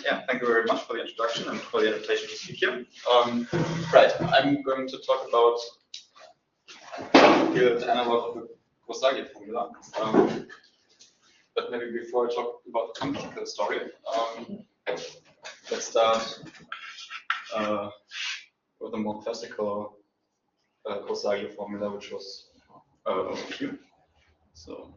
Yeah, thank you very much for the introduction and for the invitation to speak here. Right, I'm going to talk about the analog of the Gross-Zagier formula. But maybe before I talk about the technical story, let's start with a more classical Gross-Zagier formula, which was Q. So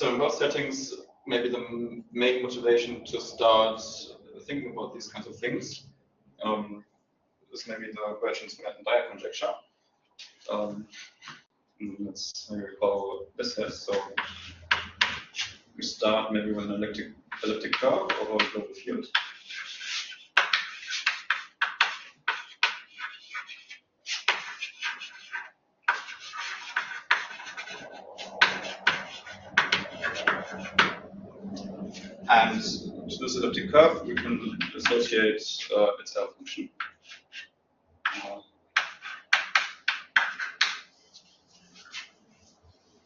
in both settings, maybe the main motivation to start thinking about these kinds of things is maybe the Gross-Zagier conjecture. Let's recall this here. So we start maybe with an elliptic curve over a global field. And to this elliptic curve, we can associate its L function.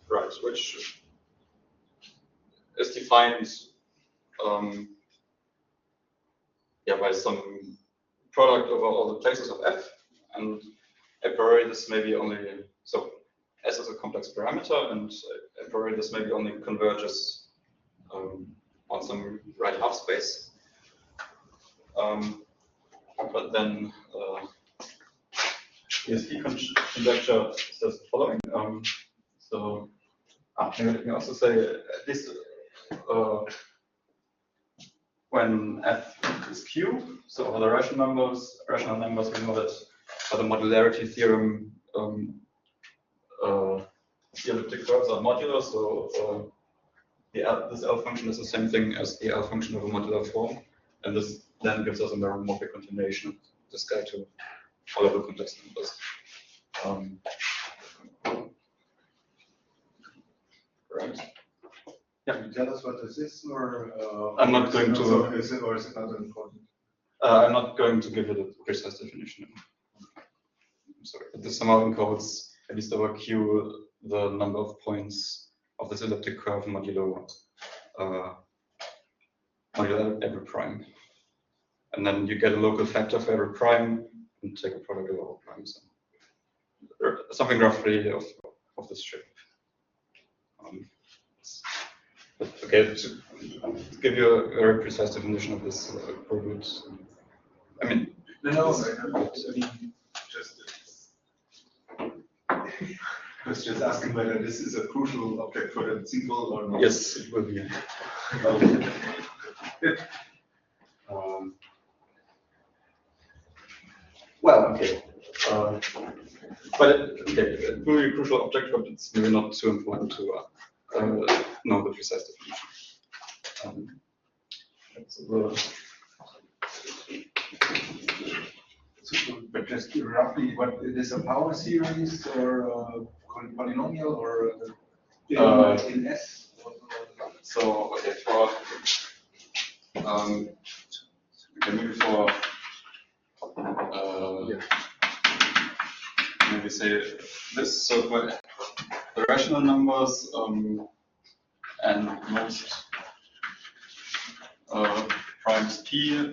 Right, which is defined by some product over all the places of F, and a priori this may be only, so S is a complex parameter, and a priori this maybe only converges on some right half space. But then ESP conjecture says the following. Let me also say, at least when F is Q, so over the rational numbers, we know that by the modularity theorem, the elliptic curves are modular, so this L function is the same thing as the L function of a modular form, and this then gives us a meromorphic continuation of this guy to all of the complex numbers. Right. Yeah, can you tell us what this is, or I'm not going to. Or is it not important? I'm not going to give it a precise definition. I'm sorry, but this somehow encodes, at least over Q, the number of points of this elliptic curve modulo every prime. And then you get a local factor for every prime and take a product of all primes. Something roughly of this shape. But okay, to give you a very precise definition of this product, I mean, I was just asking whether this is a crucial object for the single or not. Yes, it will be. Well, okay. But it will be a crucial object, but it's maybe not too important to know the precise definition. But just roughly, what it is, a power series or polynomial or in S? So okay, for maybe for maybe say this. So for the rational numbers and most primes P,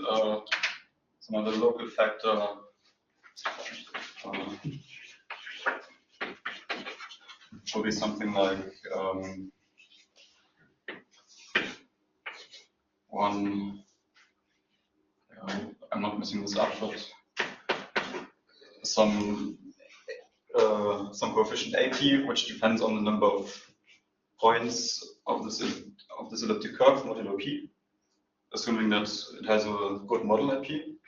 some other local factor will be something like one. I'm not messing this up, but some coefficient AP, which depends on the number of points of this elliptic curve modulo P, assuming that it has a good model at P,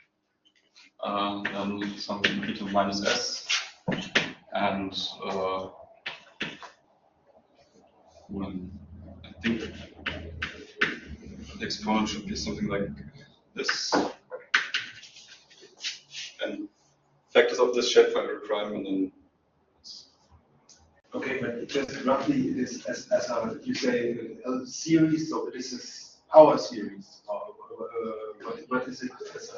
then some P to minus S, and I think the exponent should be something like this, and factors of this shape for every prime, and then. Okay, but just roughly, it is as you say, a series. So this is power series. What is it as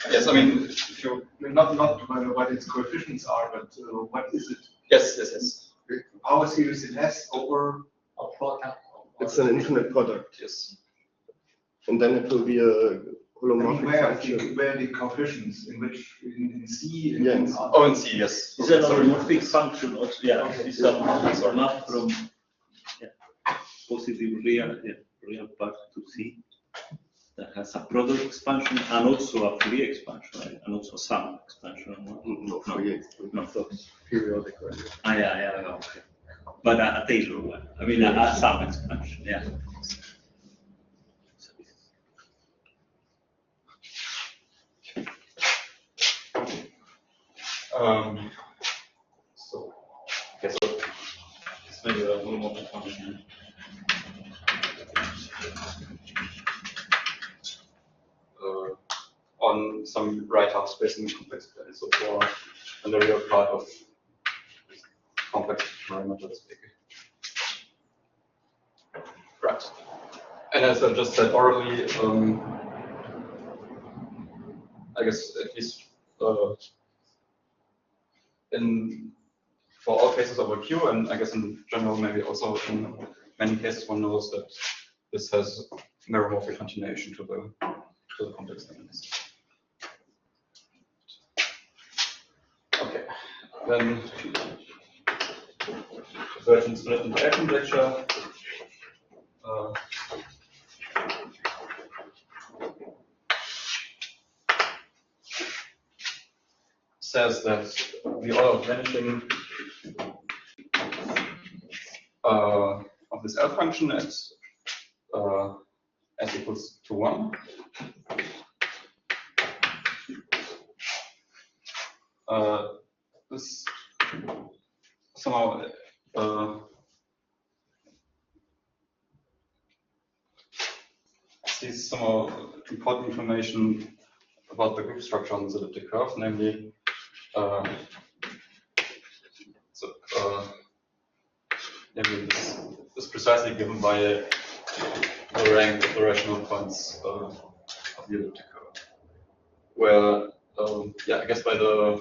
Yes, I mean, if you not what its coefficients are, but what is it? yes, yes, yes. The power series it has over a product. It's an infinite product. Yes. And then it will be a holomorphic function. Where the coefficients in which in C in Yes. Oh, in C, yes. It's an holomorphic function also. Yeah, it's a map from positive real part to C that has a product expansion and also a Fourier expansion, right? And also sum expansion. No, Fourier. No. Periodic, right? Yeah, okay. But a Taylor one. I mean, a sum expansion, yeah. So this may be a little more function. On some right half space in the complex plane. So for the real part of complex parameter is big. Right. And as I just said orally, I guess at least for all cases over Q, and I guess in general maybe also in many cases one knows that this has meromorphic continuation to the complex elements. Okay, then version split interaction lecture. Says that the order of vanishing of this L function at s equals to 1 this somehow sees somehow important information about the group structure on this elliptic curve, namely this is precisely given by the rank of the rational points of the elliptic curve, where I guess by the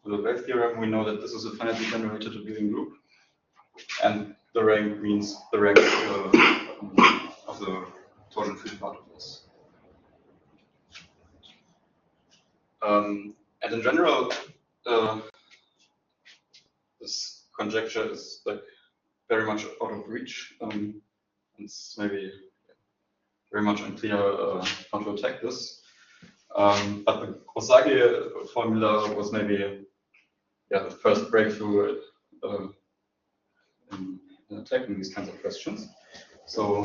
wave theorem we know that this is a finitely generated abelian group, and the rank means the rank of the total field part of this. And in general, this conjecture is like very much out of reach. It's maybe very much unclear how to attack this. But the Gross-Zagier formula was maybe the first breakthrough in attacking these kinds of questions. So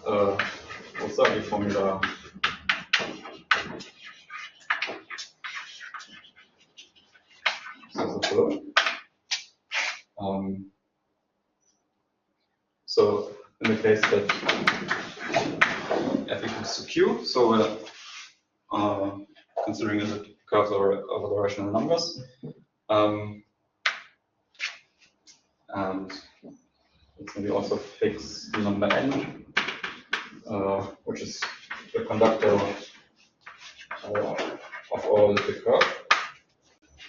Gross-Zagier formula so in the case that f equals to q, so we're considering that curves are over the rational numbers, and let's maybe also fix the number n, which is the conductor of our elliptic curve.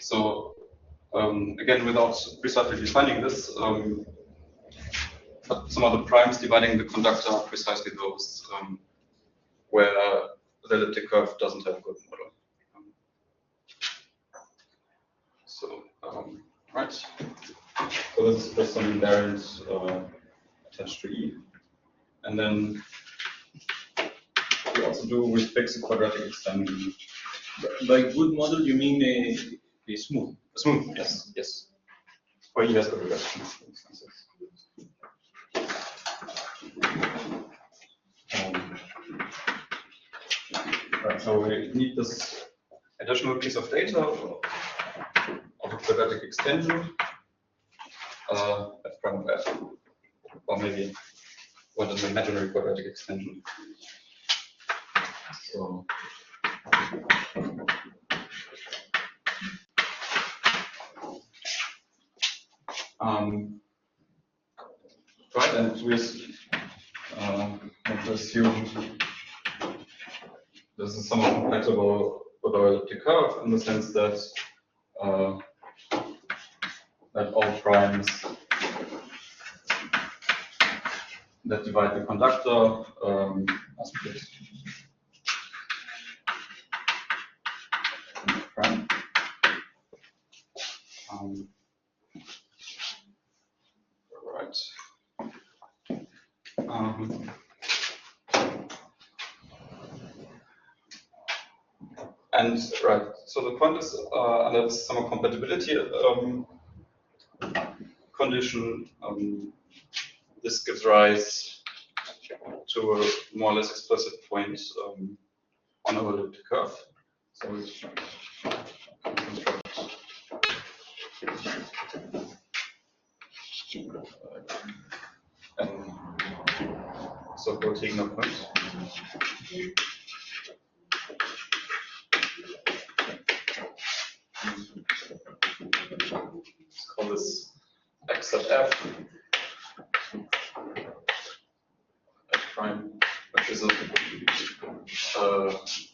So again, without precisely defining this, but some of the primes dividing the conductor are precisely those where the elliptic curve doesn't have a good model. Right. So this is just some invariant attached to E. And then we also do we fix a quadratic extension. By good model, you mean a smooth? Smooth, yes, yes. Or E has good regression. Right, so we need this additional piece of data of a quadratic extension, f prime of f, or maybe what is an imaginary quadratic extension. So right, and we want to assume this is somewhat compatible with our elliptic curve in the sense that that all primes that divide the conductor are split. Prime. Right. And right, so the point is under the summer compatibility condition, this gives rise to a more or less explicit point on our elliptic curve. So we construct so-called Heegner point. Let's call this x sub f prime, which is a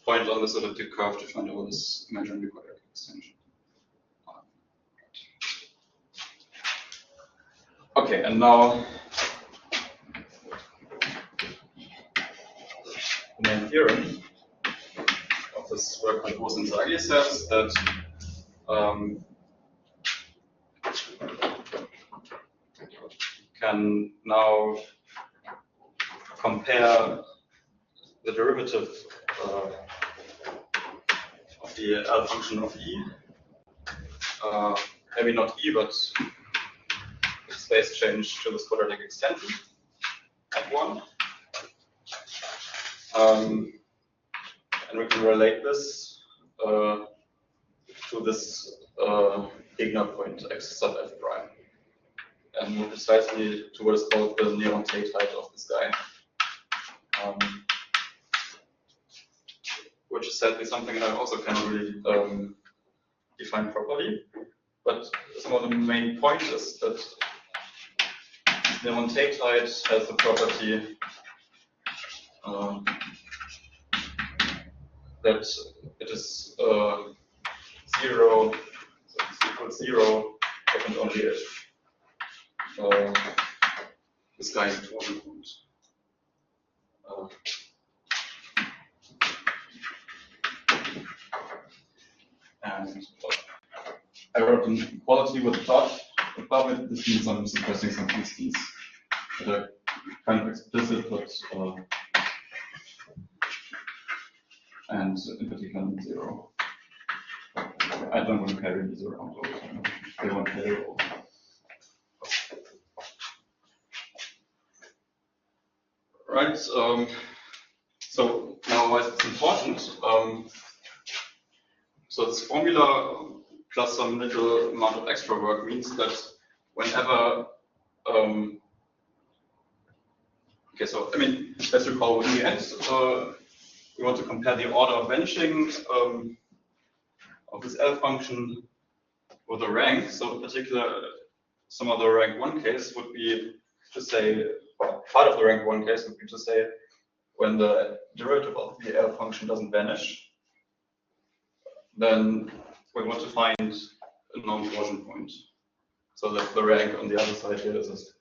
point on this elliptic curve defined over this imaginary quadratic extension. Okay, and now the main theorem of this work by Gross-Zagier says that can now compare the derivative of the L function of E, maybe not E, but space change to this quadratic extension at 1. And we can relate this to this Heegner point x sub f prime. And more precisely to what is called the neon-Tate height of this guy. Which is sadly something I also cannot really define properly. But some of the main point is that neon-Tate height has the property that it is 0, so it's equal to 0, if and only if this guy is a torsion point. And I wrote an equality with a dot above it. This means I'm suppressing some constants that are kind of explicit, but and in particular 0. I don't want to carry these around all the time. They won't carry all. Right. So now why is this important? So this formula plus some little amount of extra work means that whenever okay, so I mean, let's recall in the end we want to compare the order of vanishing of this L function with the rank. So in particular, some of the rank 1 case would be to say, well, part of the rank 1 case would be to say when the derivative of the L function doesn't vanish, then we want to find a non-torsion point. So that the rank on the other side here is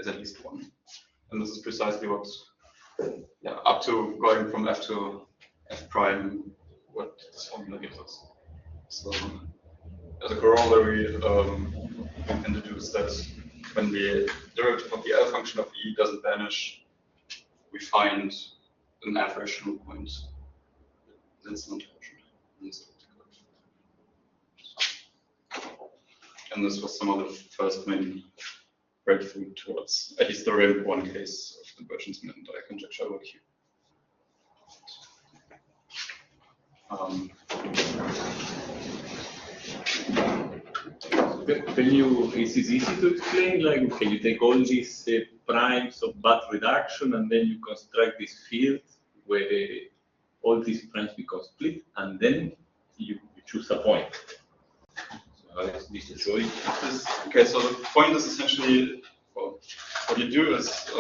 at least 1. And this is precisely what, yeah, up to going from F to F prime, what this formula gives us. So as a corollary, we can deduce that when the derivative of the L function of E doesn't vanish, we find an F rational point that's not torsion. And this was some of the first main breakthrough towards at least the rank 1 case of convergence and conjecture work here. Is it easy to explain? Like, okay, you take all these primes of Bath reduction, and then you construct this field where all these primes become split, and then you choose a point. So how is this showing? Okay, so the point is essentially, well, what you do is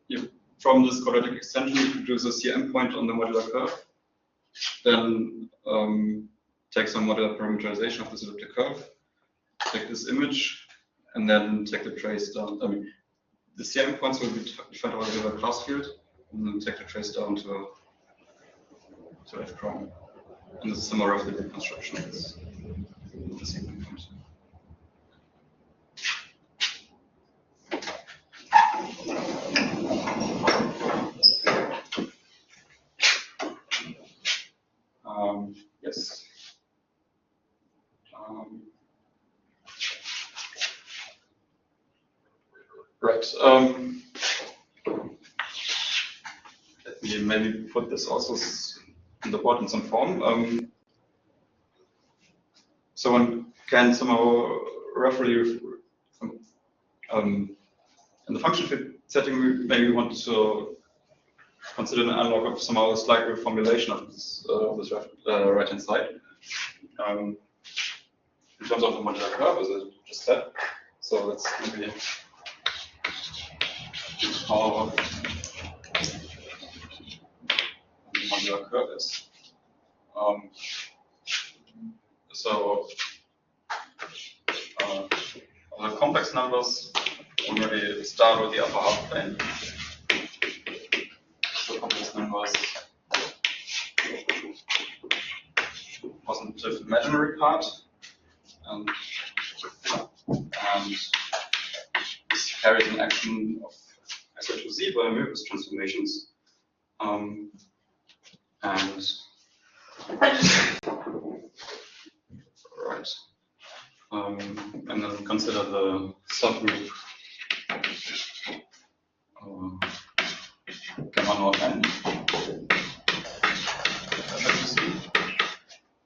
you from this quadratic extension, you produce a CM point on the modular curve. Then take some modular parameterization of this elliptic curve, take this image, and then take the trace down. I mean, the CM points will be defined over the class field, and then take the trace down to F prime. And this is a more roughly reconstruction of this CM point. Yes. Right. Let me maybe put this also on the board in some form. So one can somehow roughly, in the function fit setting, we maybe want to consider an analog of somehow a slight reformulation of this right-hand side. In terms of the modular curve, as I just said. So let's maybe how the modular curve is. The complex numbers already start with the upper half plane. So complex numbers, positive imaginary part, and this carries an action of SO2Z by Möbius transformations. And then consider the subgroup gamma naught n,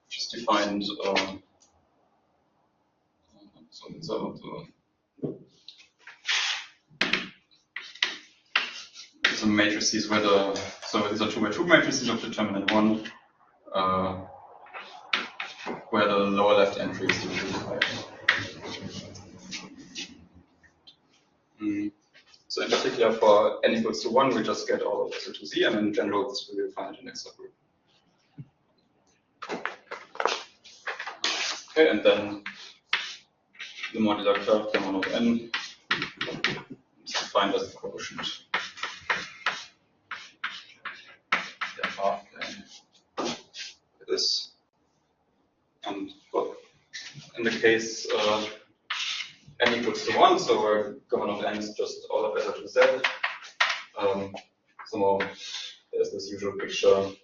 which is defined. So matrices where so these are 2x2 matrices of determinant 1, where the lower left entry is usually higher. So in particular for n equals to 1, we just get all of SO2Z, and in general this will be defined in X subgroup. Okay, and then the modular curve gamma naught n is defined as the quotient. Half plane like this, and well, in the case n equals to 1, so where gamma naught n is just all of SO2Z, somehow there's this usual picture of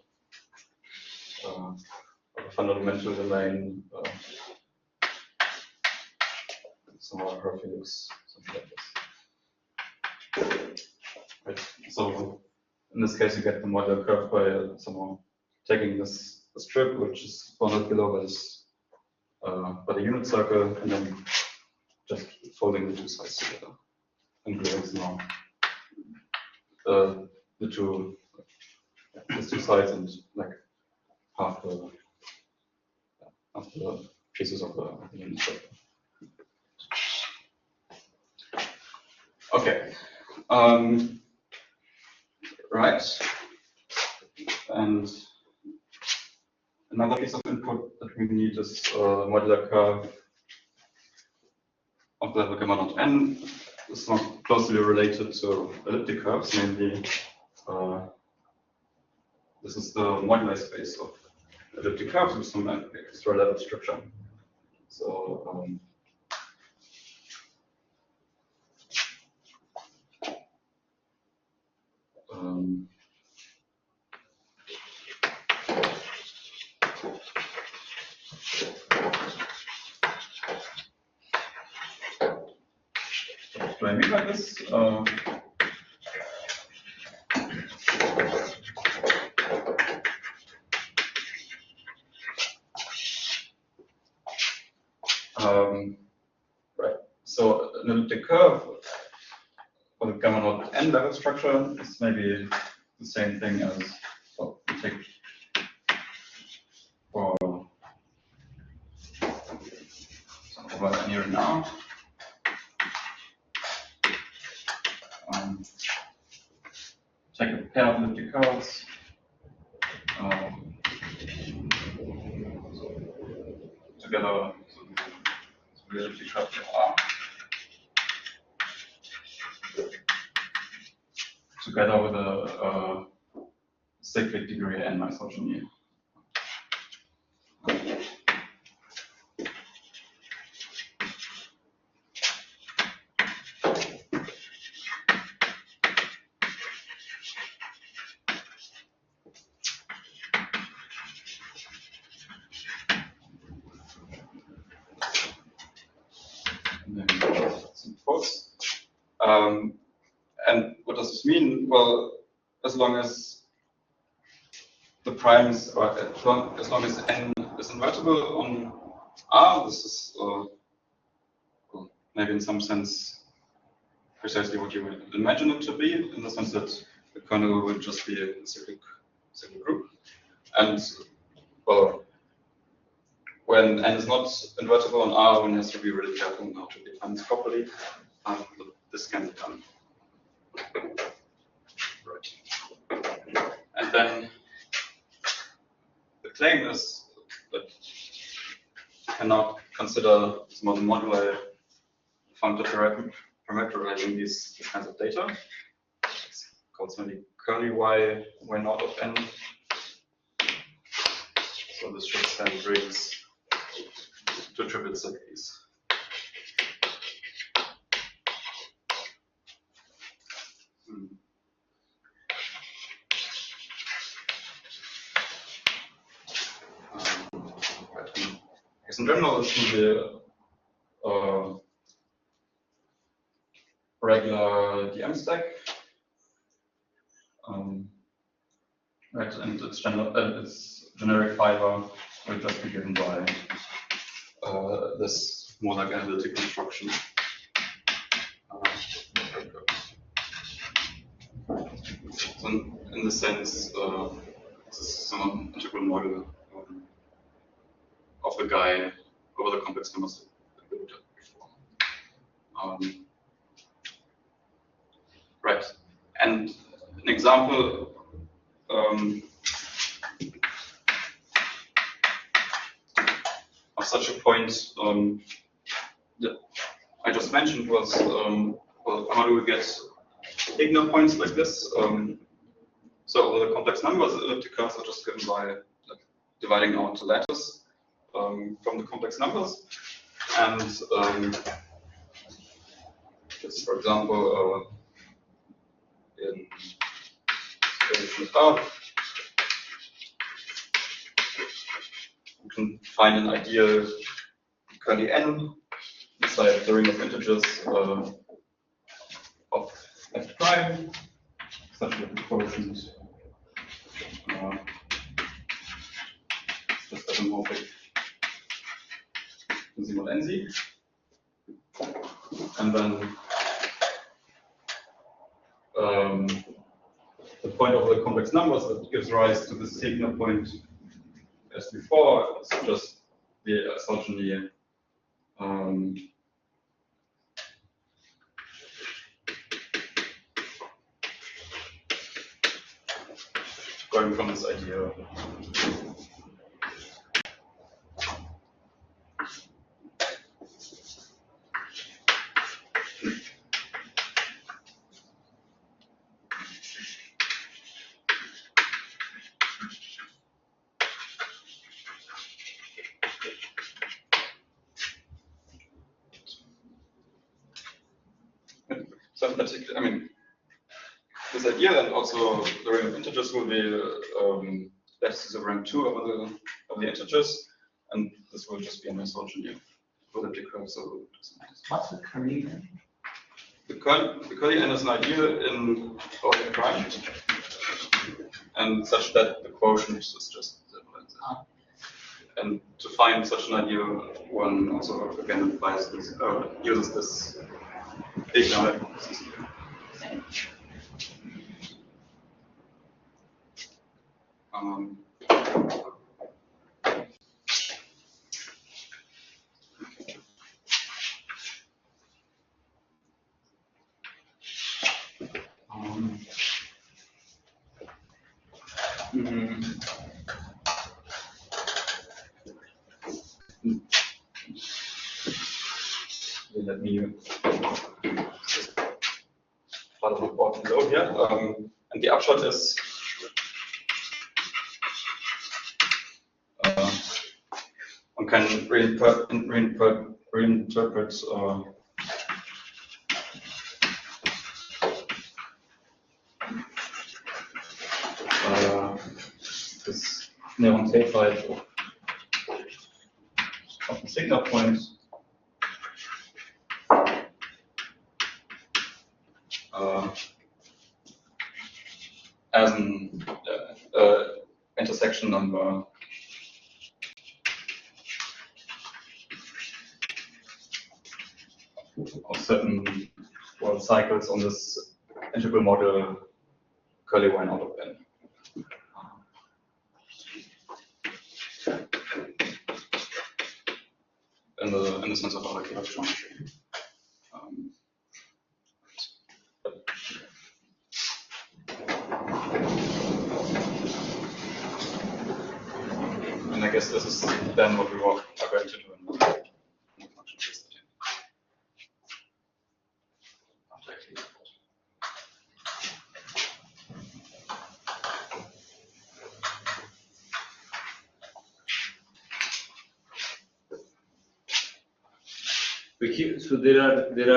a fundamental domain, somehow roughly looks something like this. Right. So in this case, you get the modular curve by somehow taking this strip, which is bounded below by this by the unit circle, and then just folding the two sides together, including somehow these two sides and like half the pieces of the unit circle. Okay. Right. And another piece of input that we need is modular curve of the gamma naught n. It's not closely related to elliptic curves, namely this is the moduli space of elliptic curves with some extra level structure. So what do I mean by this? Right. So an elliptic curve for the gamma naught n level structure is maybe the same thing as, well, we take for over here now. together, so reality structure R, together with a cyclic degree n isogeny. And what does this mean? Well, as long as the primes, or as long as n is invertible on R, this is well, maybe in some sense precisely what you would imagine it to be, in the sense that the kernel will just be a cyclic group. And well, when n is not invertible on R, one has to be really careful how to define this properly. But this can be done. Right. And then the claim is that you cannot consider this model moduli functor parameterizing these kinds of data. It's called maybe curly y naught of n. So this should send rings to triple cities. In general, it's usually a regular DM stack, right? And its generic fiber will just be given by this more like analytic construction. So in this sense, this is some integral model of the guy over the complex numbers that we looked at before. Right, and an example of such a point that I just mentioned was, well, how do we get Heegner points like this? So over the complex numbers, ellipticals are just given by like, dividing out the lattice from the complex numbers. And just for example, in R, you can find an ideal curly n inside the ring of integers of f prime, such that the quotient is just isomorphic in Z mod NZ. And then the point of the complex numbers that gives rise to this Heegner point as before is just the isogeny going from this idea. So I mean, this idea and also the ring of integers will be lattices of rank 2 over the integers, and this will just be an isogeny for the elliptic. So what's the curly n? The curly n is an idea in OA prime, and such that the quotient is just and to find such an idea, one also again applies this, uses this Heegner hypothesis. let me part of the board below here. And the upshot is one can reinterpret this neon K-file of the signal point as an intersection number of certain cycles on this integral model curly y out of n. In the sense of Algebra geometry. And I guess this is then what we are going to do in the function tree setting. So there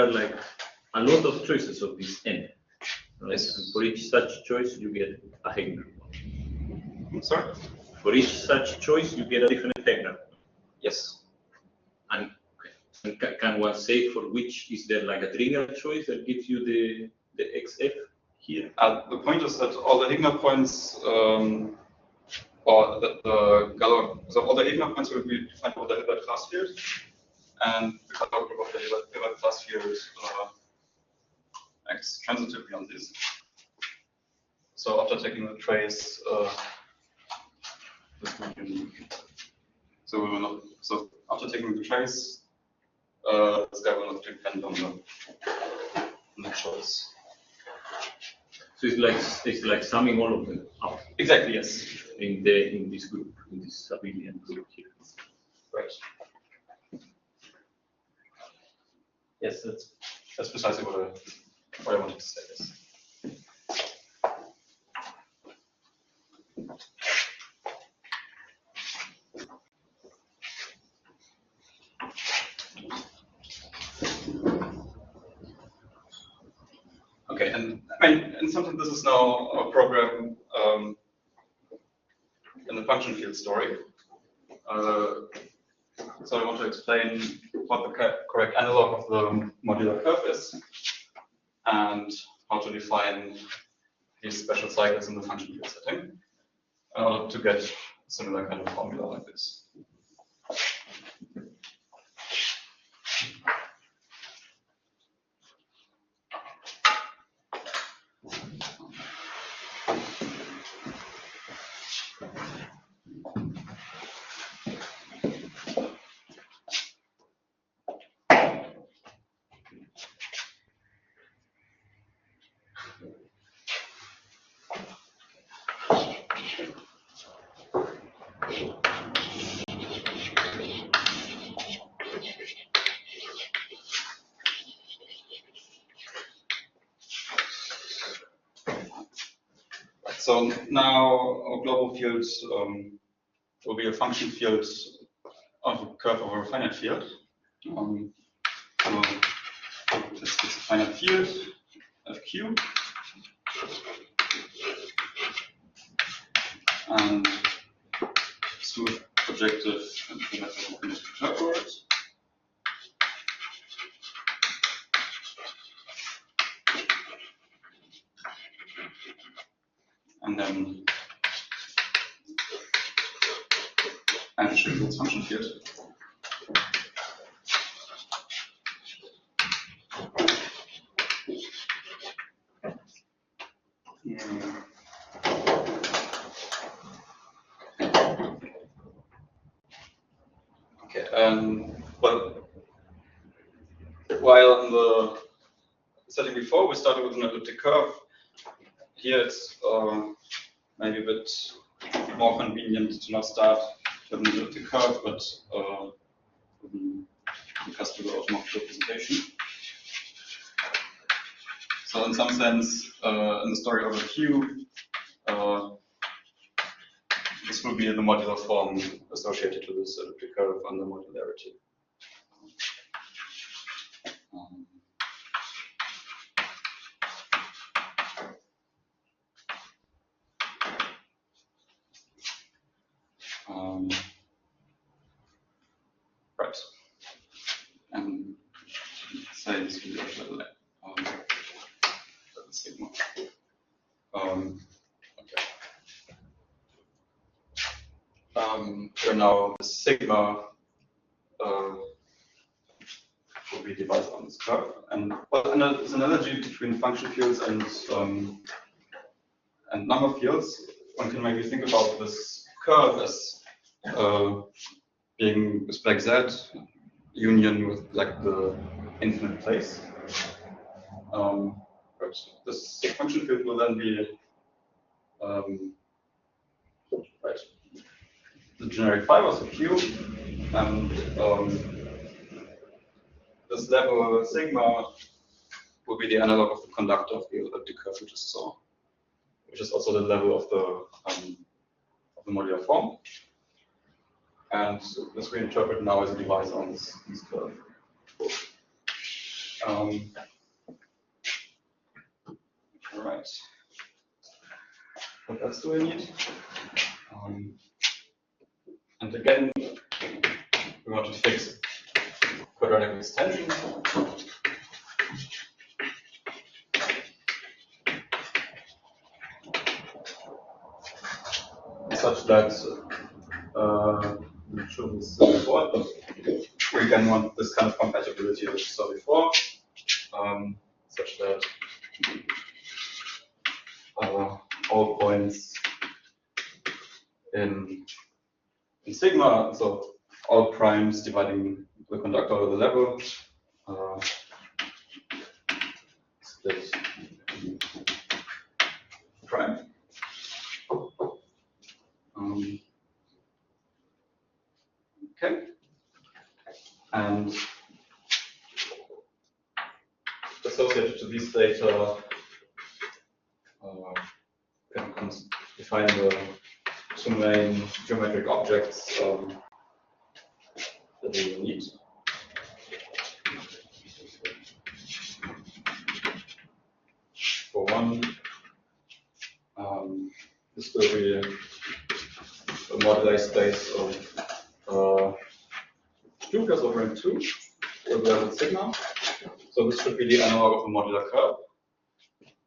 are like a lot of choices of this n. Right? Yes. And for each such choice, you get a Heegner. Sorry? For each such choice, you get a different Heegner. Yes. And can one say for which is there like a trigger choice that gives you the XF here? The point is that all the Heegner points, or the Galois, so all the Heegner points will be defined by the Hilbert class field, and the Galois group of the Hilbert class field acts transitively on this. So after taking the trace, this will be, so we will not. So after taking the trace, this guy will not depend on the choice. So it's like summing all of them up Exactly. Yes. in this group, in this abelian group here. Right. Yes, that's precisely what I wanted to say. Yes. Okay, and I mean, in something this is now a program in the function field story. So I want to explain what the correct analog of the modular curve is, and how to define these special cycles in the function field setting in order to get a similar kind of formula like this. So now our global field will be a function field of a curve over a finite field. So it's a finite field, FQ. And smooth projective and method curve over it. And then its function field. Okay, well, while in the setting before we started with an elliptic curve, here it's maybe a bit more convenient to not start with an elliptic curve, but with an because to the automorphic representation. So in some sense, in the story over Q, this will be the modular form associated to this elliptic curve under modularity. Right. And say this will be also sigma. Okay. So now the sigma will be divided on this curve, and there's an analogy between function fields and number fields. One can maybe think about this curve as being with like Z union with like the infinite place. But this function field will then be right, the generic fibers of Q, and this level sigma will be the analog of the conductor of the elliptic curve we just saw, which is also the level of the modular form. And this we interpret now as a divisor on this curve. All right. What else do I need? And again, we want to fix quadratic extension. Such that I'm not sure this before, but we again want this kind of compatibility which we saw before, such that all points in sigma, so all primes dividing the conductor over the level, split prime. Okay, and associated to these data, can define the two main geometric objects that we will need. For one, this will be a moduli space of shtukas over M2 with level sigma. So this should be the analog of a modular curve.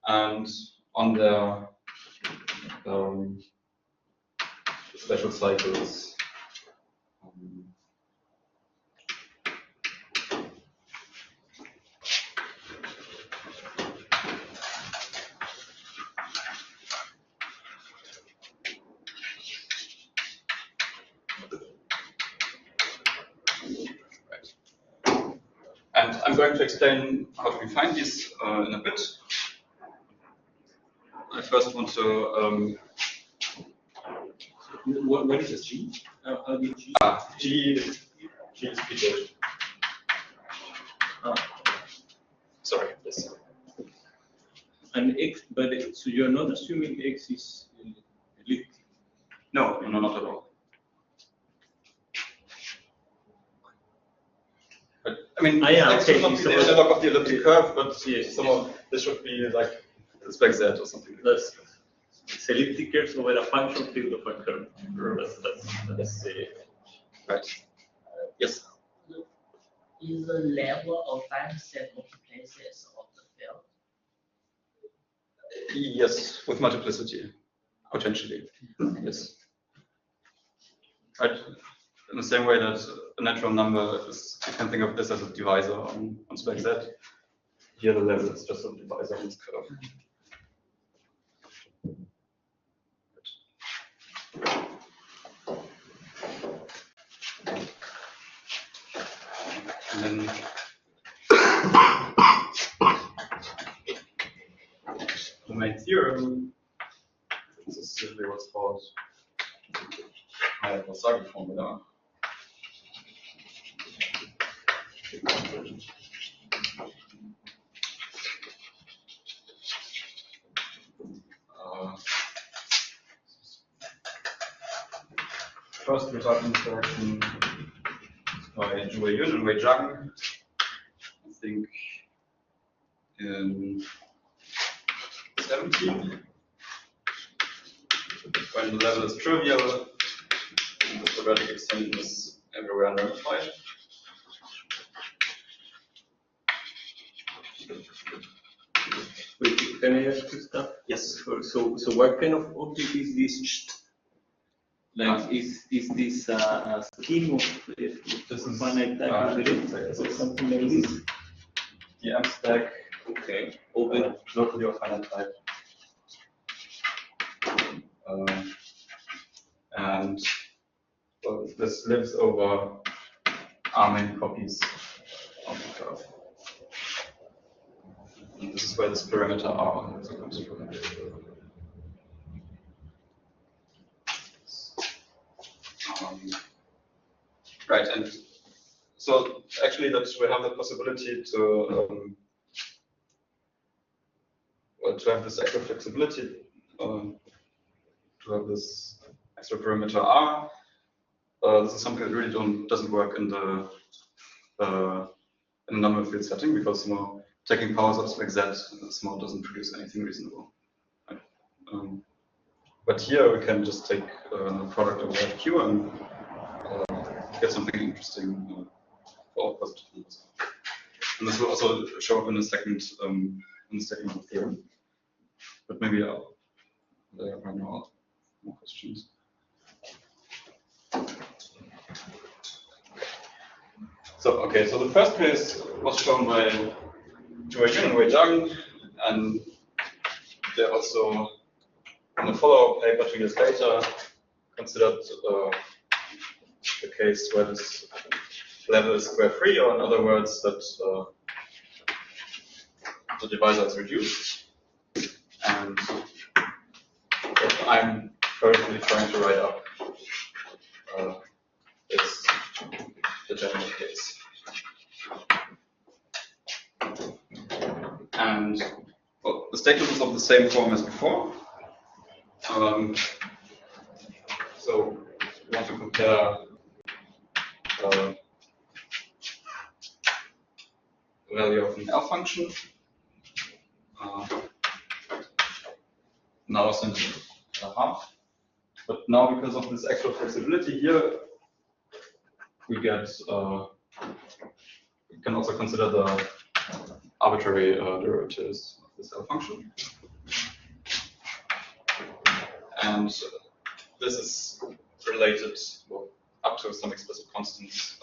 And on their special cycles, and I'm going to explain how to define these in a bit. I first want to. What is this G? How do you G? G is Bieker. Sorry, yes. And X, but so you're not assuming X is elliptic? No, not at all. But, I mean, X should not be the analog of the elliptic curve, but yes, this should be like spec Z or something. It's elliptic curves over a function field of a curve. That's right. Yes. Is the level of time set multiplices of the field? Yes, with multiplicity, potentially. Yes. Right. In the same way that a natural number is, you can think of this as a divisor on spec Z. Here the level is just a divisor on this curve. And then the main theorem, this is simply what's called the Gross-Zagier formula. First result in this direction by Zhu Yun and Wei Zhang. I think in 17, when the level is trivial and the quadratic extension is everywhere ramified. Wait, can I ask you stuff? Yes. So what kind of object is this? Like, is this a scheme of This is finite type or something like this? The M stack, Okay. Open. locally of finite type. And well, this lives over R-main copies of the curve. And this is where this parameter R also comes from. Right, and so actually that we have the possibility to well, to have this extra flexibility, to have this extra parameter R. This is something that really doesn't work in the in a number field setting, because taking power subs like Z small doesn't produce anything reasonable. Right? But here we can just take the product of Q and get something interesting for all positive numbers. And this will also show up in the second theorem. But maybe there are more questions. So the first case was shown by Zhu Yun and Wei Zhang, and they also, in a follow-up paper 2 years later, considered the case where this level is square free, or in other words, that the divisor is reduced. And what I'm currently trying to write up is the general case. And well, the statement is of the same form as before. So we want to compare the value of an L function. Now essentially half. But now, because of this extra flexibility here, we get we can also consider the arbitrary derivatives of this L function. And this is related, well, up to some explicit constants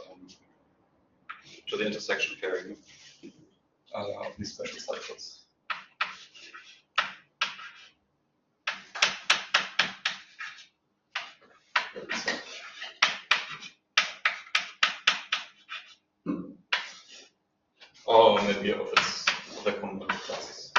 to the intersection pairing of these special cycles. Or maybe of its other component classes.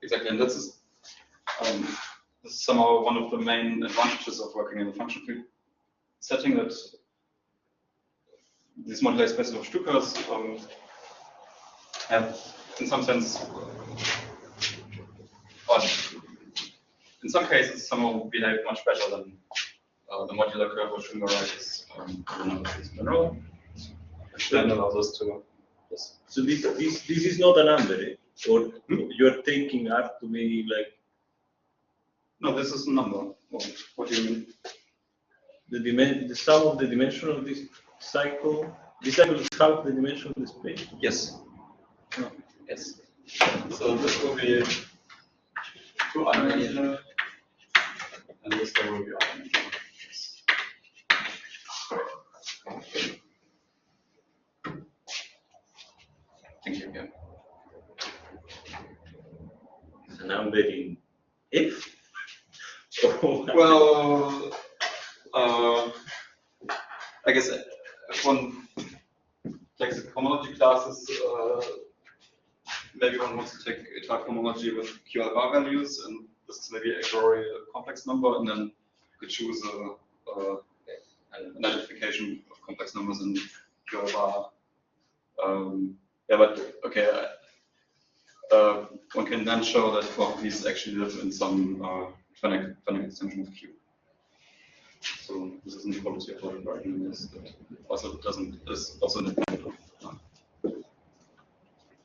Exactly, and this is somehow one of the main advantages of working in a function field setting, that these moduli spaces of shtukas have, in some sense, or in some cases, somehow behave much better than the modular curve of Schwinger-Wright the number fields in general. Then allows us to. Yes. So this is not a number, eh? Or you're taking R to be like. No, this is a number. What do you mean? The sum of the dimension of this cycle. This cycle is half the dimension of the space. Yes. Oh, yes. So this will be 2-dimensional, and this guy will be r-dimensional. Thank you again. a number in F? Well, I guess if one takes the cohomology classes, maybe one wants to take a type cohomology with QLR values, and this is maybe a very complex number, and then you could choose an identification of complex numbers in QLR. Yeah, but okay. One can then show that for these actually live in some finite extension of Q. So this is an equality of order argument, but also doesn't is also an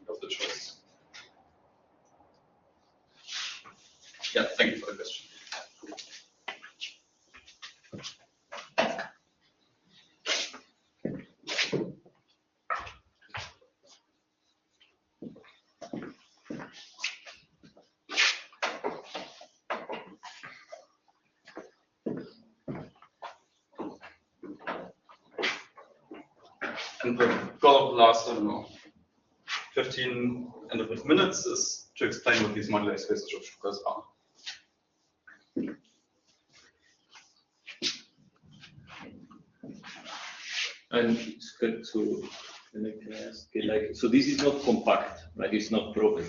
of the choice. Yeah, thank you for the question. And the goal of the last, I don't know, 15 and a bit minutes is to explain what these moduli spaces of shtukas are. And it's good to ask, like, so this is not compact, right? It's not proper.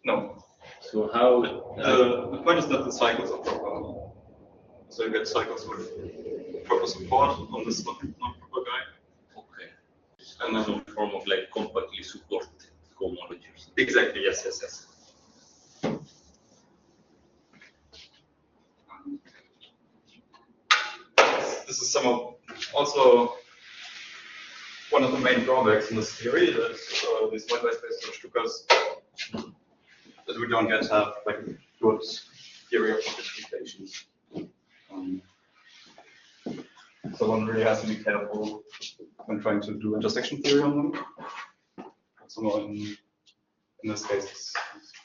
No. So how? The point is that the cycles are proper. So you get cycles with proper support on this non-proper guy. Okay. And then some form of like compactly supported cohomology. Exactly. Yes. This is also one of the main drawbacks in this theory, that these moduli spaces of shtukas, that we don't yet have like a good theory of multiplications. So one really has to be careful when trying to do intersection theory on them. Somehow in this case, it's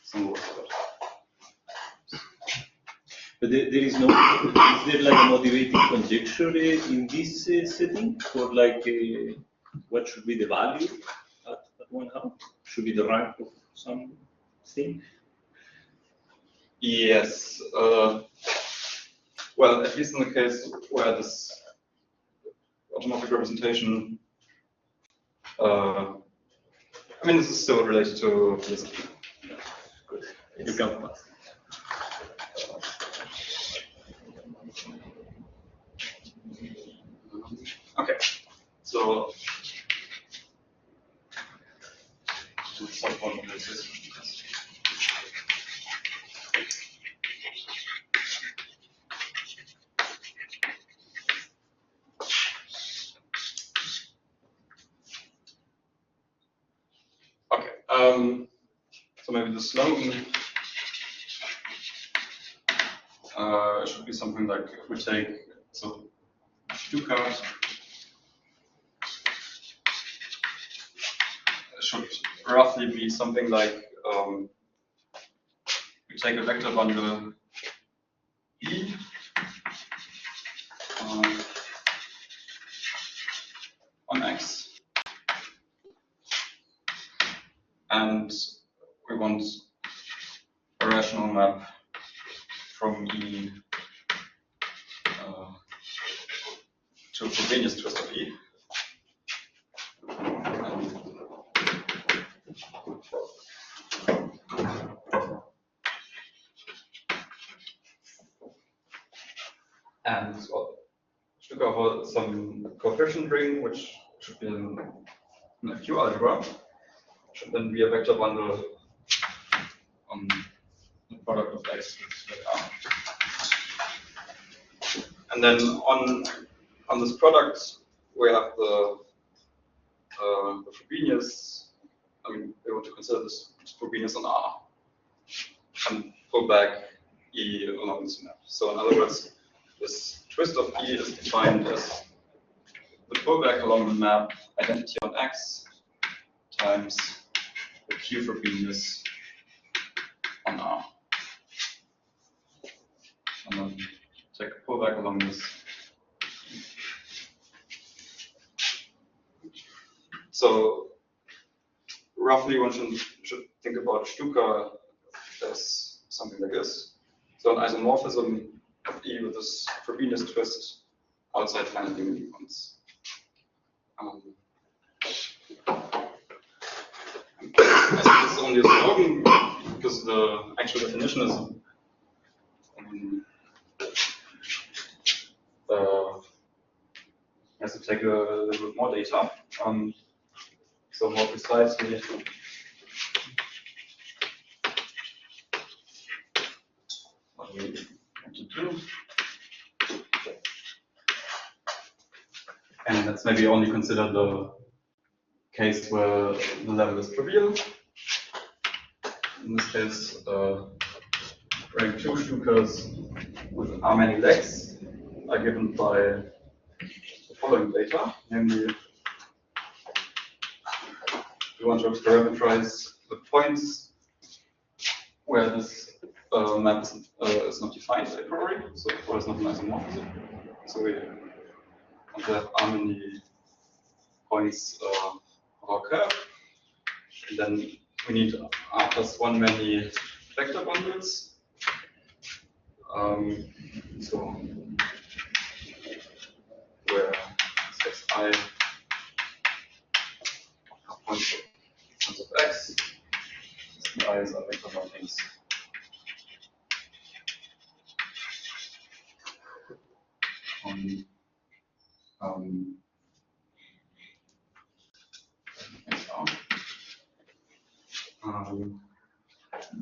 some work. But there is no, is there like a motivating conjecture in this setting for like what should be the value at 1/2? Should be the rank of some thing? Yes. Well, at least in the case where this automorphic representation, I mean, this is still related to philosophy. Good. You can pass. Okay, so so maybe the slogan should be something like, if we take shtukas should roughly be something like we take a vector bundle E on X, and we want a rational map from E to a Frobenius twist of E. And should go for some coefficient ring, which should be in a Q algebra, should then be a vector bundle on the product of X with R. And then on this product, we have the Frobenius. I mean, we want to consider this Frobenius on R and pull back E along this map. So in other words, this twist of E is defined as the pullback along the map identity on X times the Q Frobenius on R. And then take a pullback along this. So roughly one should think about shtuka there's something like this. So an isomorphism of E with this Frobenius twist outside finite unity points. I think this is only a slogan because the actual definition is has to take a little bit more data. So more precisely, what we want to do, and let's maybe only consider the case where the level is trivial. In this case, rank 2 shtukas with how many legs are given by the following data, namely, we want to parameterize the points where this map is not defined a priori, so or is not an isomorphism. So we want to have how many points of our curve, and then we need R+1 many vector bundles. So where xi are points of x, and i's are vector bundles.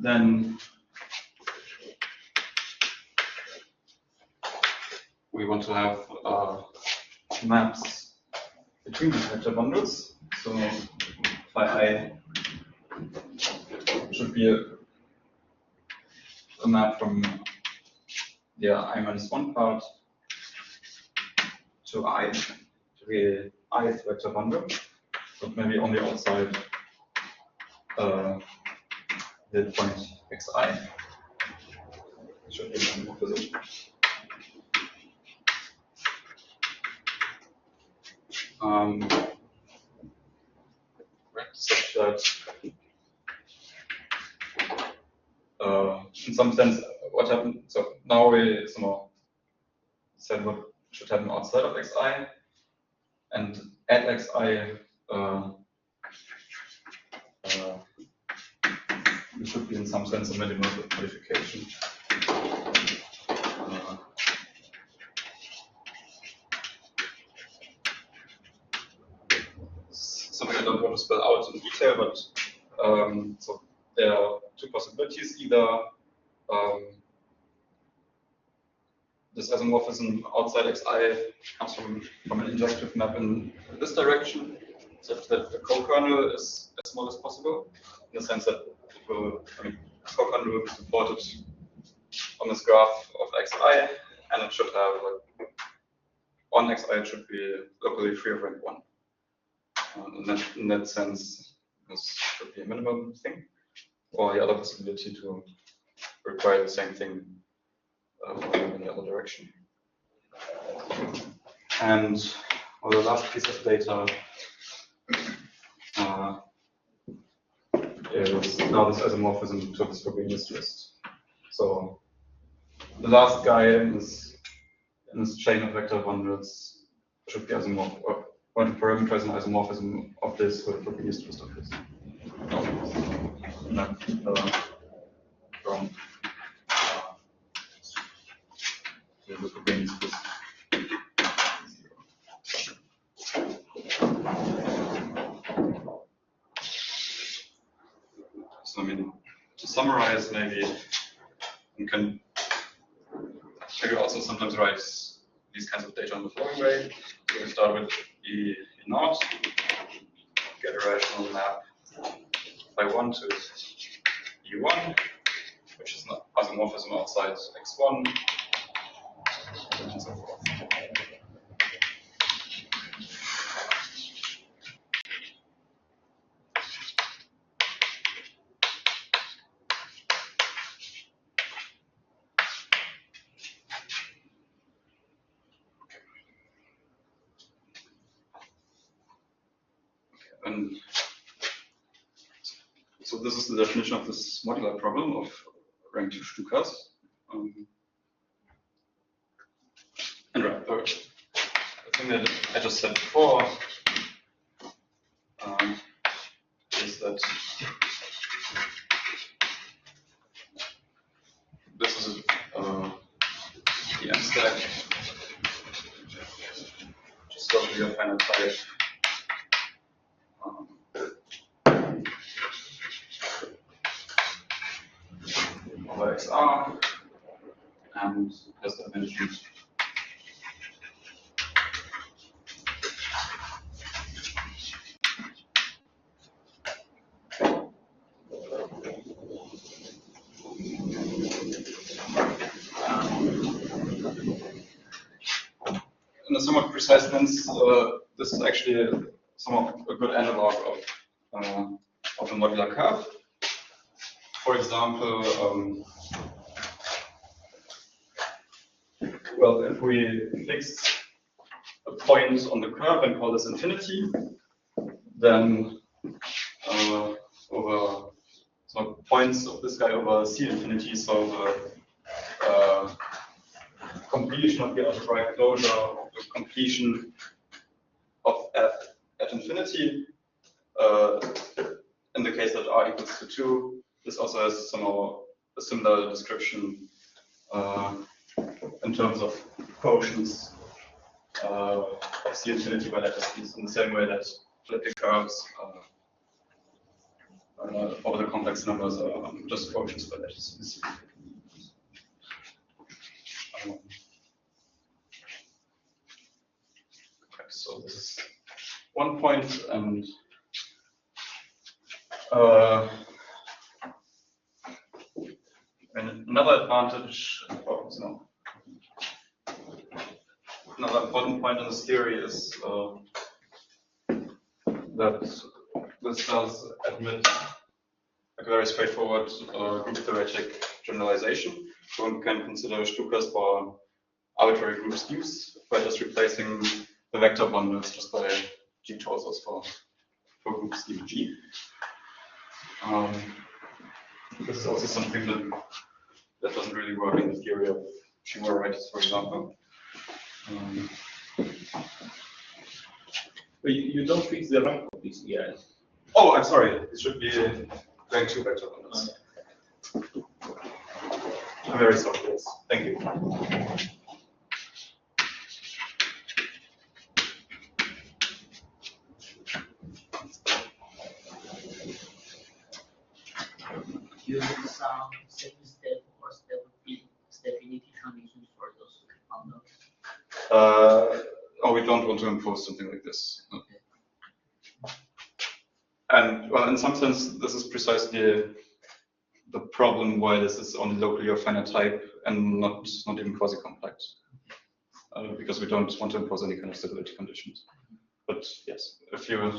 Then we want to have maps between these vector bundles. So phi I should be a map from the I-1 part to I, to the ith vector bundle, but maybe only outside the point xi. Should be an opposite. Such that in some sense, what happened? So now we somehow said what should happen outside of xi, and at xi, it should be in some sense a minimal modification. Something I don't want to spell out in detail, but so there are two possibilities. Either this isomorphism outside xi comes from an injective map in this direction, such that the co-kernel is as small as possible, in the sense that it will, co-kernel will be supported on this graph of xi, and it should have, like, on xi, it should be locally free of rank 1. In that sense, this should be a minimum thing, or the other possibility to require the same thing in the other direction. And the last piece of data is now this isomorphism to this Frobenius twist. So the last guy in this chain of vector bundles should be isomorph, or want to parameterize an isomorphism of this with a Frobenius twist of this. From the Frobenius twist. So to summarize, maybe you can also sometimes write these kinds of data in the following way. So we start with E naught, get a rational map by 1 to E1, which is not isomorphism outside x1, and so forth. And so this is the definition of this modular problem of rank 2 shtukas. And right, the thing that I just said before is that this is the M stack, just got to be a finite type. Over XR, and as I mentioned, in a somewhat precise sense, this is actually somewhat a good analog of a modular curve. For example, well, if we fix a point on the curve and call this infinity, then over so points of this guy over C infinity, so the completion of the algebraic closure of the completion of f at infinity, in the case that r equals to 2, this also has somehow a similar description in terms of quotients of C infinity by lattices, in the same way that flipping curves over the complex numbers are just quotients by lattices. Okay, so this is one point, and another advantage, another important point in this theory is that this does admit a very straightforward group theoretic generalization. So one can consider shtukas for arbitrary groups use by just replacing the vector bundles just by G torsors for groups D and G. This is also something that doesn't really work in the theory of Schema writers, for example. But you don't fix the rank of these guys. Oh, I'm sorry. It should be rank 2 vector bundles. I'm very sorry. Yes. Thank you. Using some semi-step or stability conditions for those bundles. Oh, we don't want to impose something like this. No. And well, in some sense, this is precisely the problem why this is only locally of finite type and not even quasi-compact, because we don't want to impose any kind of stability conditions. But yes, if you,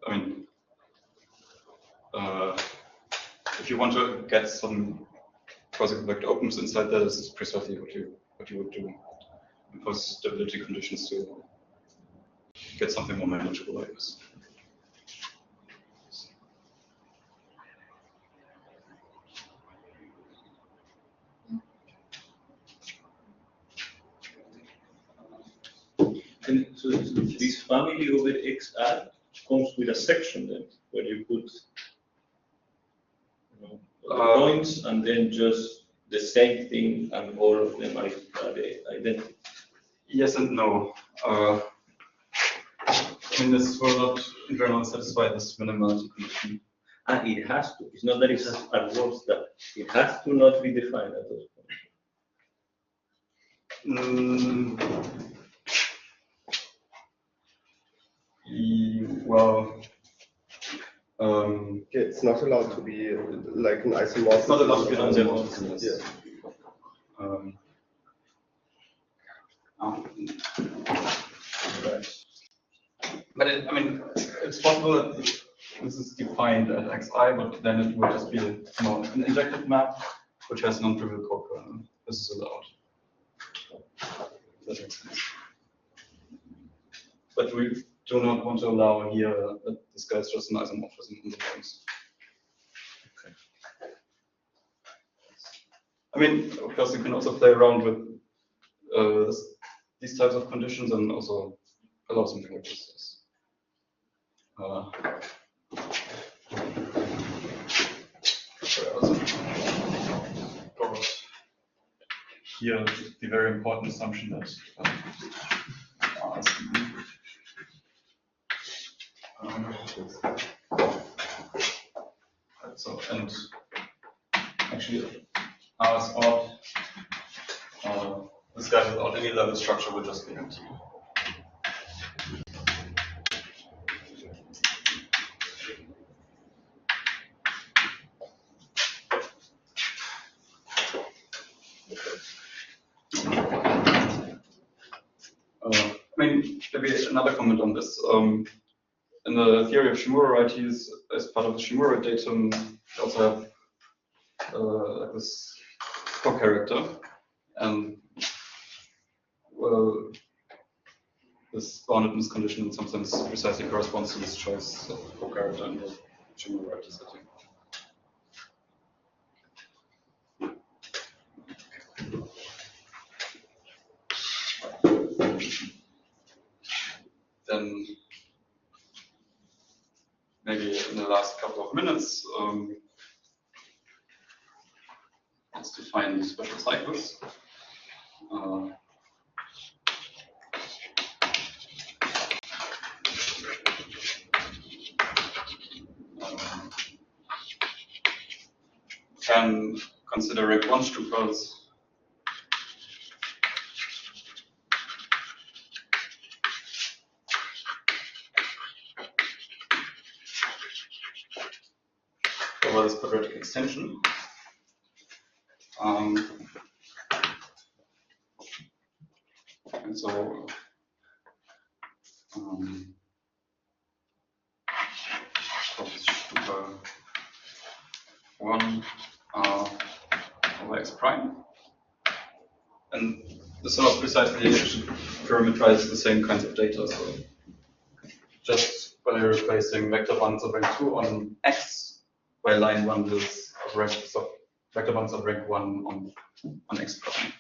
I mean, if you want to get some quasi-compact opens inside there, this is precisely what you would do. Impose stability conditions to get something more manageable, I guess. And so this family over XR comes with a section then, where you put the points and then just the same thing, and all of them are identical. Yes and no. I mean, this will not in general satisfy this minimality condition. And it has to. It's not that it has a worse that it has to not be defined at those points. Well, it's not allowed to be like an isomorphism. it's not allowed to be an isomorphism. Yeah. Right. But I mean, it's possible that this is defined at xi, but then it would just be an injective map which has non-trivial co-kernel. This is allowed. That makes sense. But we do not want to allow here that this guy is just an isomorphism on the points. Okay. I mean, of course, you can also play around with these types of conditions and also allow something like this. Here, the very important assumption that so, and actually R is odd. This guy without any level structure will just be empty. I mean, maybe another comment on this. In the theory of Shimura varieties, as part of the Shimura datum, we also have like this co-character, and well, this boundedness condition in some sense precisely corresponds to this choice of co-character in the Shimura variety setting. Then maybe in the last couple of minutes, let's define special cycles. Can consider rank 1 shtukas. Over this quadratic extension. And so shtuka 1 over x prime. And this sort of precisely parameterizes the same kinds of data. So just by replacing vector bunds of rank 2 on x by line bundles of rank, so vector bunds of rank 1 on x prime.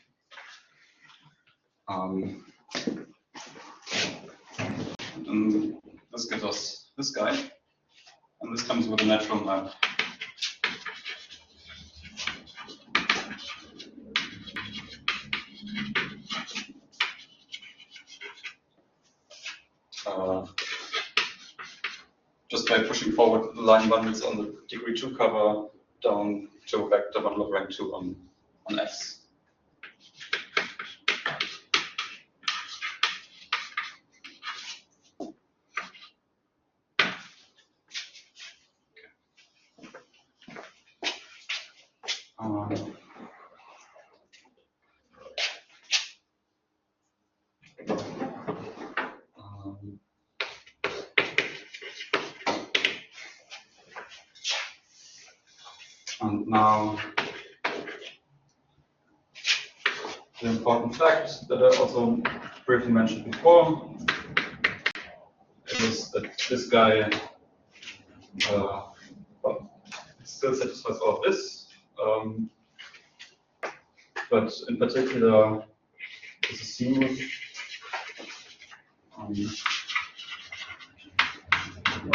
And this gives us this guy, and this comes with a natural map. Just by pushing forward the line bundles on the degree 2 cover down to a vector bundle of rank 2 on S. And now, the important fact that I also briefly mentioned before is that this guy still satisfies all of this, but in particular, this is smooth.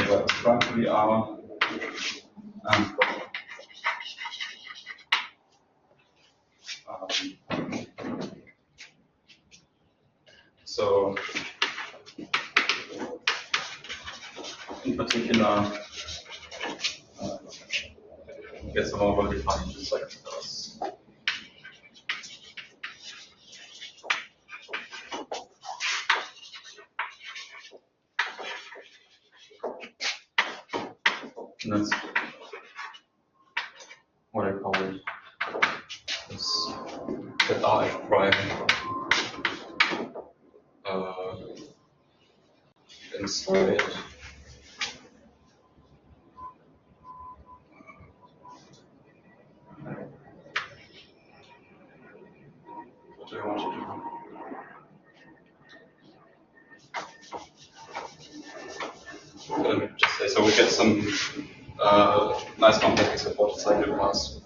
Where it's currently are, and so in particular, get some more well-defined sectors. And that's what I call it. This that RF prime inside what do I want to do? Let me just say, so we get some nice complex supported cycle class.